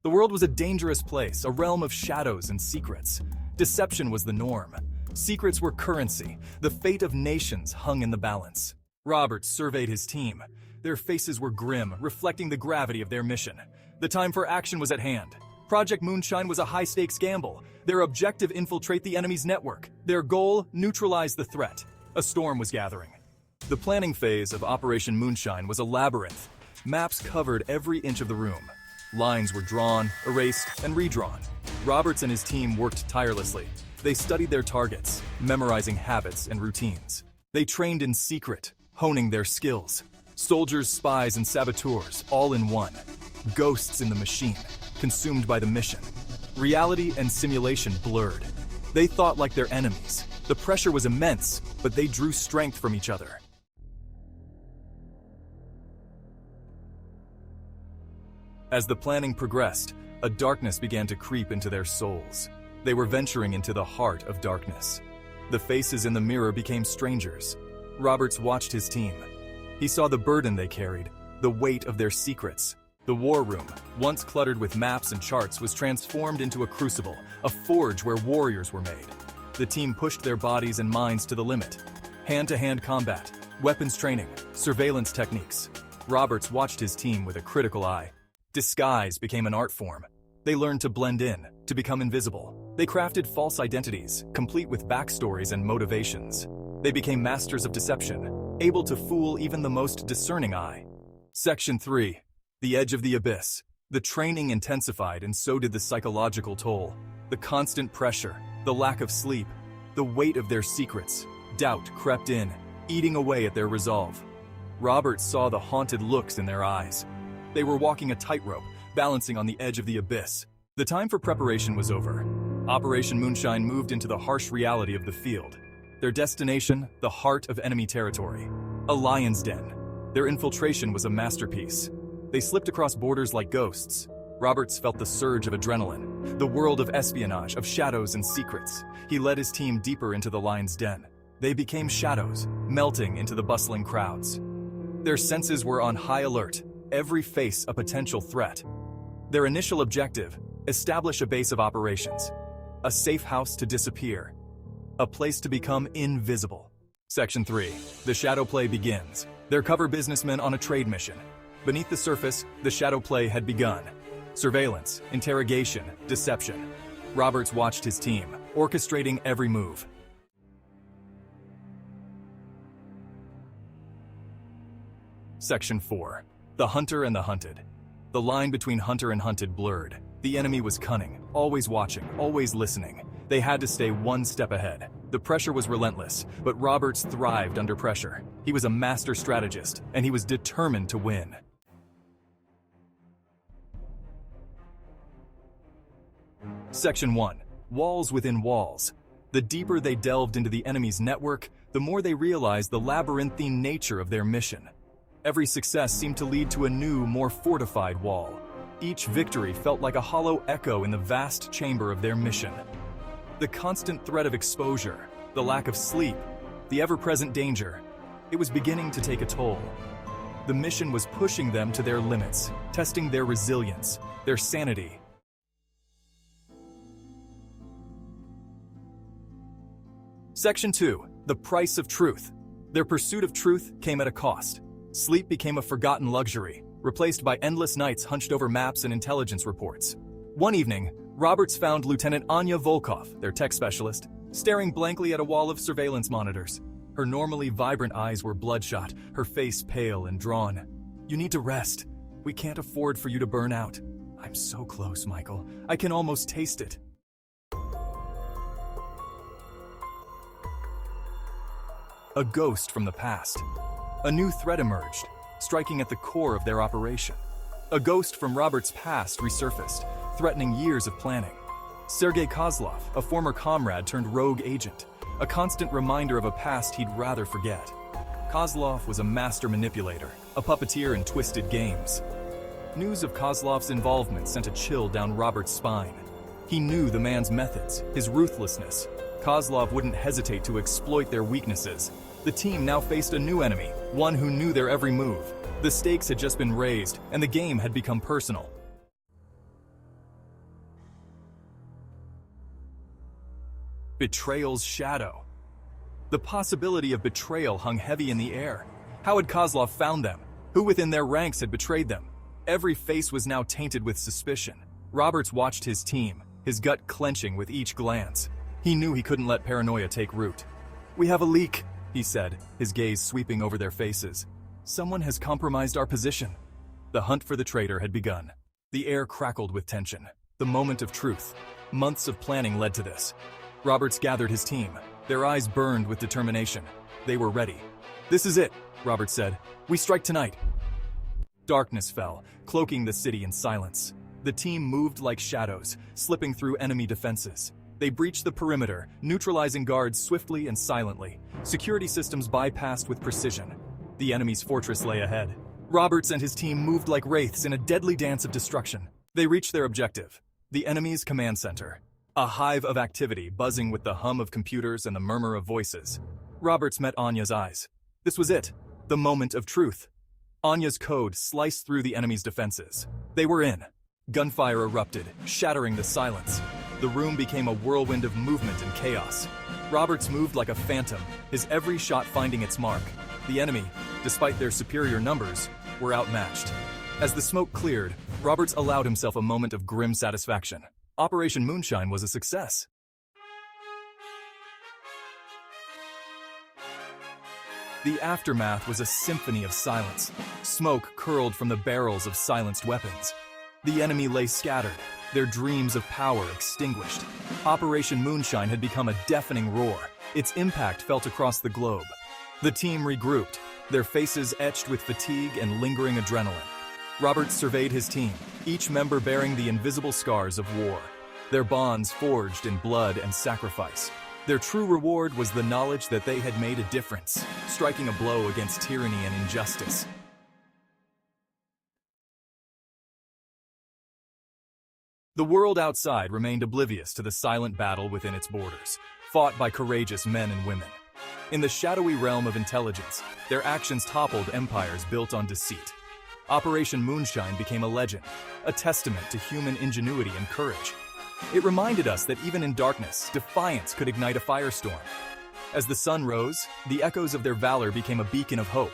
The world was a dangerous place, a realm of shadows and secrets. Deception was the norm. Secrets were currency. The fate of nations hung in the balance. Roberts surveyed his team. Their faces were grim, reflecting the gravity of their mission. The time for action was at hand. Project Moonshine was a high-stakes gamble. Their objective: infiltrate the enemy's network. Their goal: neutralize the threat. A storm was gathering. The planning phase of Operation Moonshine was a labyrinth. Maps covered every inch of the room. Lines were drawn, erased, and redrawn. Roberts and his team worked tirelessly. They studied their targets, memorizing habits and routines. They trained in secret, honing their skills. Soldiers, spies, and saboteurs, all in one. Ghosts in the machine, consumed by the mission. Reality and simulation blurred. They thought like their enemies. The pressure was immense, but they drew strength from each other. As the planning progressed, a darkness began to creep into their souls. They were venturing into the heart of darkness. The faces in the mirror became strangers. Roberts watched his team. He saw the burden they carried, the weight of their secrets. The war room, once cluttered with maps and charts, was transformed into a crucible, a forge where warriors were made. The team pushed their bodies and minds to the limit. Hand-to-hand combat, weapons training, surveillance techniques. Roberts watched his team with a critical eye. Disguise became an art form. They learned to blend in, to become invisible. They crafted false identities, complete with backstories and motivations. They became masters of deception, able to fool even the most discerning eye. Section 3. The Edge of the Abyss. The training intensified, and so did the psychological toll. The constant pressure, the lack of sleep, the weight of their secrets. Doubt crept in, eating away at their resolve. Roberts saw the haunted looks in their eyes. They were walking a tightrope, balancing on the edge of the abyss. The time for preparation was over. Operation Moonshine moved into the harsh reality of the field. Their destination, the heart of enemy territory. A lion's den. Their infiltration was a masterpiece. They slipped across borders like ghosts. Roberts felt the surge of adrenaline, the world of espionage, of shadows and secrets. He led his team deeper into the lion's den. They became shadows, melting into the bustling crowds. Their senses were on high alert, every face a potential threat. Their initial objective: establish a base of operations, a safe house to disappear, a place to become invisible. Section 3. The shadow play begins. They're cover businessmen on a trade mission. Beneath the surface, the shadow play had begun. Surveillance, interrogation, deception. Roberts watched his team, orchestrating every move. Section 4. The hunter and the hunted. The line between hunter and hunted blurred. The enemy was cunning, always watching, always listening. They had to stay one step ahead. The pressure was relentless, but Roberts thrived under pressure. He was a master strategist, and he was determined to win. Section 1. Walls within walls. The deeper they delved into the enemy's network, the more they realized the labyrinthine nature of their mission. Every success seemed to lead to a new, more fortified wall. Each victory felt like a hollow echo in the vast chamber of their mission. The constant threat of exposure, the lack of sleep, the ever-present danger, it was beginning to take a toll. The mission was pushing them to their limits, testing their resilience, their sanity. Section 2. The price of truth. Their pursuit of truth came at a cost. Sleep became a forgotten luxury, replaced by endless nights hunched over maps and intelligence reports. One evening, Roberts found Lieutenant Anya Volkov, their tech specialist, staring blankly at a wall of surveillance monitors. Her normally vibrant eyes were bloodshot, her face pale and drawn. "You need to rest. We can't afford for you to burn out." "I'm so close, Michael. I can almost taste it." A ghost from the past. A new threat emerged, striking at the core of their operation. A ghost from Robert's past resurfaced, threatening years of planning. Sergei Kozlov, a former comrade turned rogue agent, a constant reminder of a past he'd rather forget. Kozlov was a master manipulator, a puppeteer in twisted games. News of Kozlov's involvement sent a chill down Robert's spine. He knew the man's methods, his ruthlessness. Kozlov wouldn't hesitate to exploit their weaknesses. The team now faced a new enemy, one who knew their every move. The stakes had just been raised, and the game had become personal. Betrayal's shadow. The possibility of betrayal hung heavy in the air. How had Kozlov found them? Who within their ranks had betrayed them? Every face was now tainted with suspicion. Roberts watched his team, his gut clenching with each glance. He knew he couldn't let paranoia take root. "We have a leak," he said, his gaze sweeping over their faces. "Someone has compromised our position." The hunt for the traitor had begun. The air crackled with tension. The moment of truth. Months of planning led to this. Roberts gathered his team. Their eyes burned with determination. They were ready. "This is it," Roberts said. "We strike tonight." Darkness fell, cloaking the city in silence. The team moved like shadows, slipping through enemy defenses. They breached the perimeter, neutralizing guards swiftly and silently. Security systems bypassed with precision. The enemy's fortress lay ahead. Roberts and his team moved like wraiths in a deadly dance of destruction. They reached their objective, the enemy's command center. A hive of activity buzzing with the hum of computers and the murmur of voices. Roberts met Anya's eyes. This was it, the moment of truth. Anya's code sliced through the enemy's defenses. They were in. Gunfire erupted, shattering the silence. The room became a whirlwind of movement and chaos. Roberts moved like a phantom, his every shot finding its mark. The enemy, despite their superior numbers, were outmatched. As the smoke cleared, Roberts allowed himself a moment of grim satisfaction. Operation Moonshine was a success. The aftermath was a symphony of silence. Smoke curled from the barrels of silenced weapons. The enemy lay scattered, their dreams of power extinguished. Operation Moonshine had become a deafening roar. Its impact felt across the globe. The team regrouped, their faces etched with fatigue and lingering adrenaline. Roberts surveyed his team, each member bearing the invisible scars of war. Their bonds forged in blood and sacrifice. Their true reward was the knowledge that they had made a difference, striking a blow against tyranny and injustice. The world outside remained oblivious to the silent battle within its borders, fought by courageous men and women. In the shadowy realm of intelligence, their actions toppled empires built on deceit. Operation Moonshine became a legend, a testament to human ingenuity and courage. It reminded us that even in darkness, defiance could ignite a firestorm. As the sun rose, the echoes of their valor became a beacon of hope.